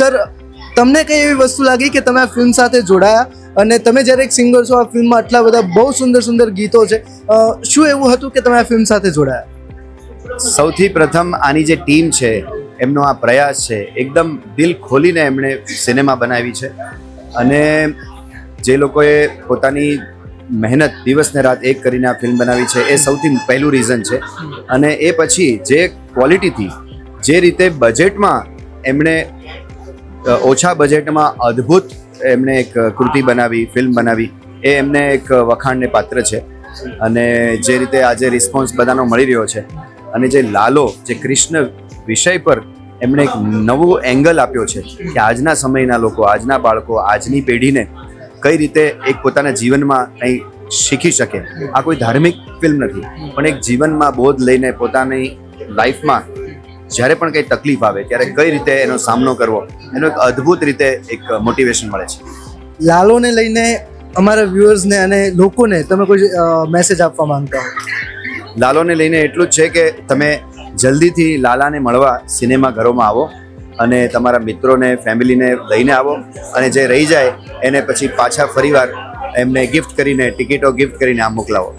Sir, તમને કઈ એવી વસ્તુ લાગી કે તમે આ ફિલ્મ સાથે જોડાયા અને તમે જ્યારે એક સિંગર છો, આ ફિલ્મમાં આટલા બધા બહુ સુંદર સુંદર ગીતો છે, શું એવું હતું કે તમે આ ફિલ્મ સાથે જોડાયા? સૌથી પ્રથમ આની જે ટીમ છે એમનો આ પ્રયાસ છે, એકદમ દિલ ખોલીને એમણે સિનેમા બનાવી છે. અને જે લોકોએ પોતાની મહેનત દિવસ ને રાત એક કરીને આ ફિલ્મ બનાવી છે એ સૌથી પહેલું રીઝન છે. અને એ પછી જે ક્વોલિટીથી, જે રીતે બજેટમાં એમણે ઓછા બજેટમાં અદ્ભુત એમણે એક કૃતિ બનાવી, ફિલ્મ બનાવી, એ એમને એક વખાણને પાત્ર છે. અને જે રીતે આજે રિસ્પોન્સ બધાનો મળી રહ્યો છે, અને જે લાલો, જે કૃષ્ણ વિષય પર એમણે એક નવો એંગલ આપ્યો છે કે આજના સમયના લોકો, આજના બાળકો, આજની પેઢીને કઈ રીતે એક પોતાના જીવનમાં કંઈ શીખી શકે. આ કોઈ ધાર્મિક ફિલ્મ નથી, પણ એક જીવનમાં બોધ લઈને પોતાની લાઈફમાં જ્યારે પણ કંઈ તકલીફ આવે ત્યારે કઈ રીતે એનો સામનો કરવો, એનો એક અદ્ભુત રીતે એક મોટિવેશન મળે છે. લાલોને લઈને અમારા વ્યુઅર્સને અને લોકોને તમે કોઈ મેસેજ આપવા માંગતા હો? લાલોને લઈને એટલું જ છે કે તમે જલ્દીથી લાલાને મળવા સિનેમા ઘરોમાં આવો અને તમારા મિત્રોને, ફેમિલીને લઈને આવો. અને જે રહી જાય એને પછી પાછા ફરીવાર એમને ગિફ્ટ કરીને, ટિકિટો ગિફ્ટ કરીને આમ મોકલાવો.